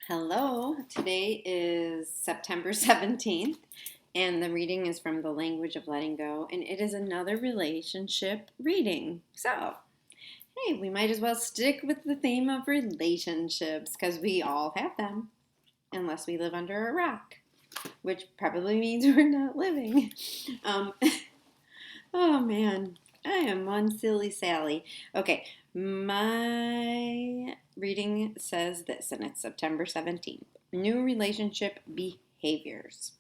Hello, today is September 17th, and the reading is from The Language of Letting Go, and it is another relationship reading. So, hey, we might as well stick with the theme of relationships because we all have them, unless we live under a rock, which probably means we're not living. Um, oh man, I am one silly Sally. Okay, my reading says this, and it's September 17th. New relationship behaviors.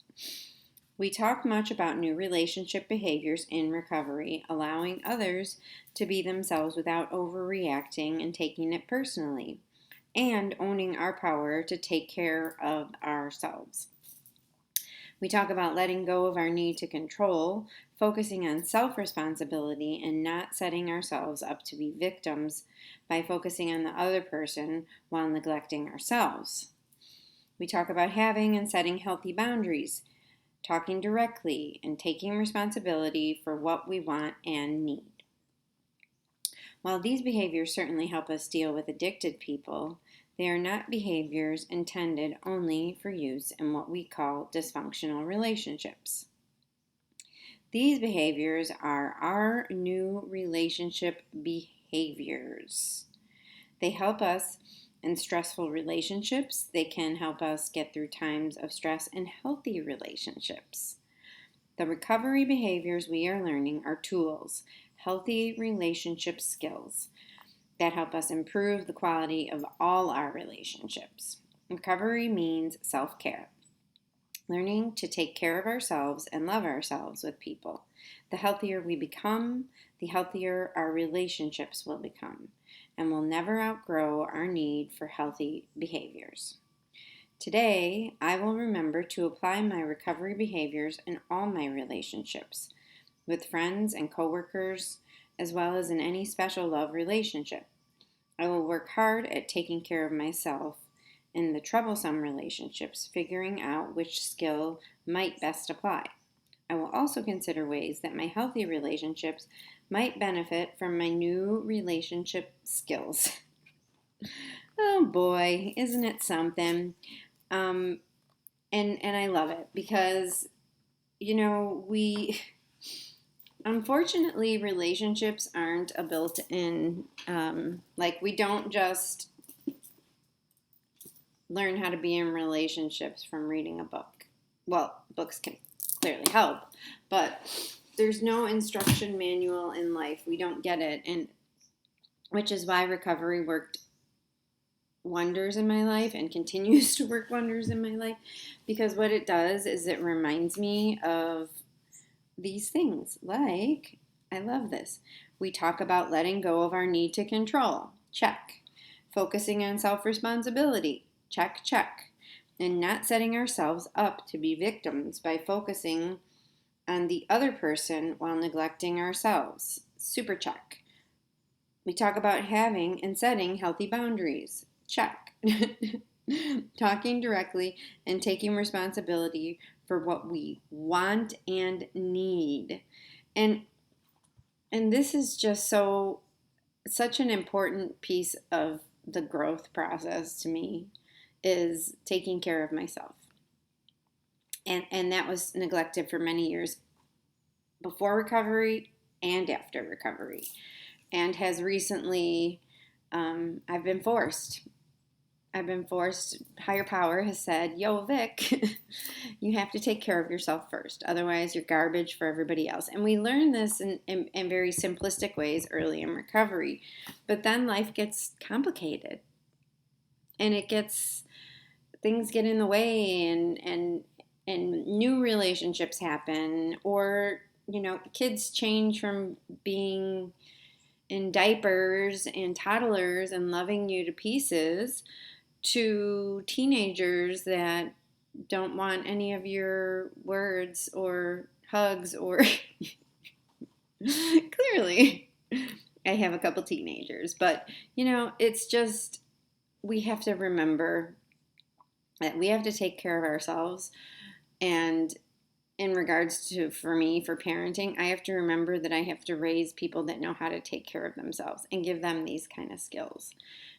We talk much about new relationship behaviors in recovery, allowing others to be themselves without overreacting and taking it personally, and owning our power to take care of ourselves. We talk about letting go of our need to control, focusing on self responsibility, and not setting ourselves up to be victims by focusing on the other person while neglecting ourselves. We talk about having and setting healthy boundaries, talking directly, and taking responsibility for what we want and need. While these behaviors certainly help us deal with addicted people, they are not behaviors intended only for use in what we call dysfunctional relationships. These behaviors are our new relationship behaviors. They help us in stressful relationships. They can help us get through times of stress in healthy relationships. The recovery behaviors we are learning are tools, healthy relationship skills that help us improve the quality of all our relationships. Recovery means self-care, learning to take care of ourselves and love ourselves with people. The healthier we become, the healthier our relationships will become, and we'll never outgrow our need for healthy behaviors. Today, I will remember to apply my recovery behaviors in all my relationships, with friends and coworkers, as well as in any special love relationship. I will work hard at taking care of myself in the troublesome relationships, figuring out which skill might best apply. I will also consider ways that my healthy relationships might benefit from my new relationship skills. Oh boy, isn't it something? Um, and I love it because we unfortunately relationships aren't a built-in like we don't just learn how to be in relationships from reading a book. Well, books can clearly help, but there's no instruction manual in life. We don't get it, and which is why recovery worked wonders in my life and continues to work wonders in my life, because what it does is it reminds me of these things. Like, I love this. We talk about letting go of our need to control. Check. Focusing on self-responsibility. Check, check. And not setting ourselves up to be victims by focusing on the other person while neglecting ourselves. Super check. We talk about having and setting healthy boundaries. Check. Talking directly and taking responsibility for what we want and need. And this is just such an important piece of the growth process to me, is taking care of myself. And that was neglected for many years before recovery and after recovery, and has recently I've been forced. Higher power has said, yo, Vic, you have to take care of yourself first. Otherwise, you're garbage for everybody else. And we learn this in very simplistic ways early in recovery. But then life gets complicated. And things get in the way, and new relationships happen. Or, kids change from being in diapers and toddlers and loving you to pieces to teenagers that don't want any of your words or hugs or clearly I have a couple teenagers, but it's just, we have to remember that we have to take care of ourselves. And in regards to, for me, for parenting, I have to remember that I have to raise people that know how to take care of themselves and give them these kind of skills.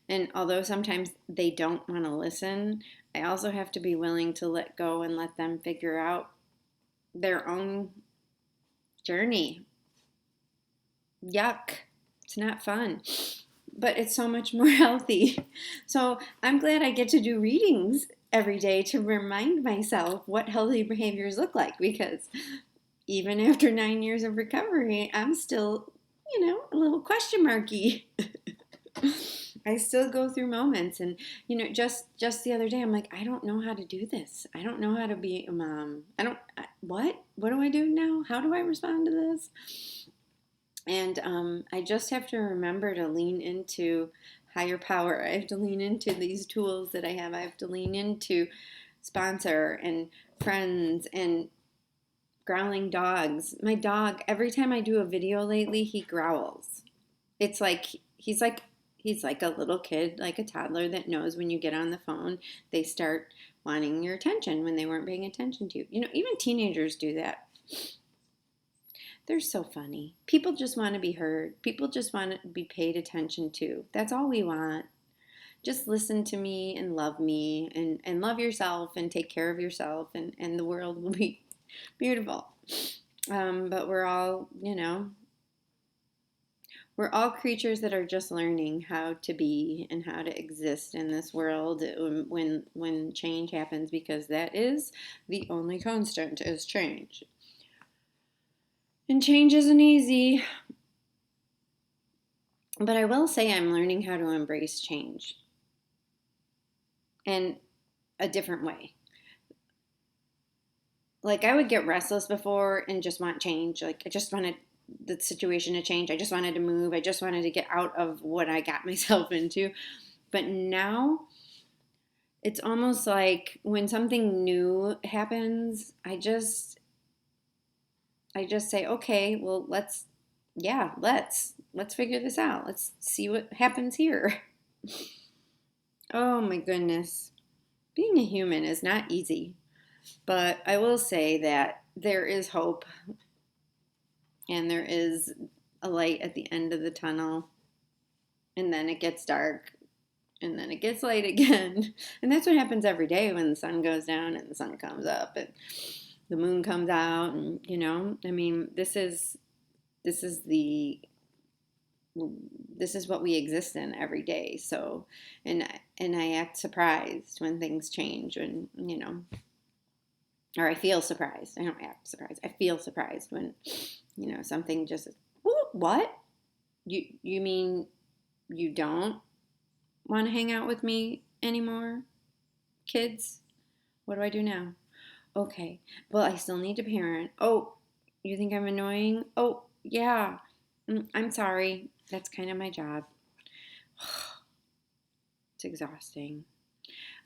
And although sometimes they don't want to listen, I also have to be willing to let go and let them figure out their own journey. Yuck. It's not fun, but it's so much more healthy. So I'm glad I get to do readings every day to remind myself what healthy behaviors look like, because even after 9 years of recovery, I'm still, a little question marky. I still go through moments, and just the other day, I'm like, I don't know how to do this. I don't know how to be a mom. What do I do now? How do I respond to this? And I just have to remember to lean into higher power. I have to lean into these tools that I have. I have to lean into sponsor and friends and growling dogs. My dog, every time I do a video lately, he growls. It's like he's like a little kid, like a toddler that knows when you get on the phone, they start wanting your attention when they weren't paying attention to you. Even teenagers do that. They're so funny. People just want to be heard. People just want to be paid attention to. That's all we want. Just listen to me and love me, and love yourself and take care of yourself, and the world will be beautiful. But we're all, we're all creatures that are just learning how to be and how to exist in this world when change happens, because that is the only constant is change. And change isn't easy. But I will say I'm learning how to embrace change in a different way. Like, I would get restless before and just want change. Like, I just wanted the situation to change. I just wanted to move. I just wanted to get out of what I got myself into. But now it's almost like when something new happens, I just say, okay, well, let's figure this out. Let's see what happens here. Oh my goodness. Being a human is not easy, but I will say that there is hope, and there is a light at the end of the tunnel, and then it gets dark, and then it gets light again. And that's what happens every day when the sun goes down and the sun comes up and the moon comes out. And this is what we exist in every day. So, and I act surprised when things change, and or I feel surprised. I don't act surprised. I feel surprised when something just, what? You mean you don't want to hang out with me anymore, kids? What do I do now? Okay, well, I still need to parent. Oh, you think I'm annoying? Oh, yeah. I'm sorry. That's kind of my job. It's exhausting.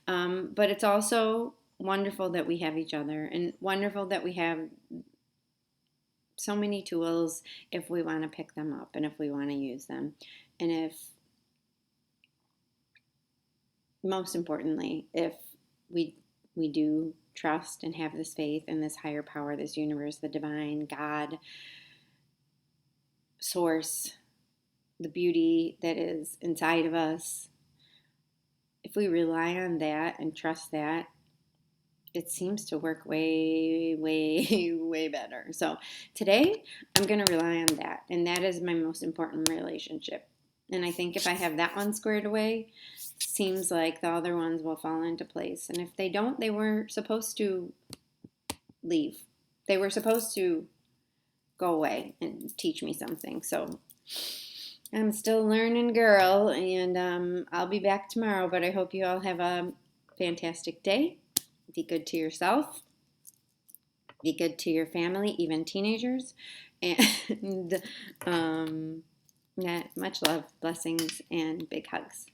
But it's also wonderful that we have each other, and wonderful that we have so many tools if we want to pick them up and if we want to use them. And most importantly, if we do trust and have this faith in this higher power, this universe, the divine, God, source, the beauty that is inside of us, if we rely on that and trust that, it seems to work way, way, way better. So today, I'm going to rely on that. And that is my most important relationship. And I think if I have that one squared away, it seems like the other ones will fall into place. And if they don't, they were supposed to leave. They were supposed to go away and teach me something. So I'm still learning, girl. And I'll be back tomorrow. But I hope you all have a fantastic day. Be good to yourself. Be good to your family, even teenagers. And much love, blessings, and big hugs.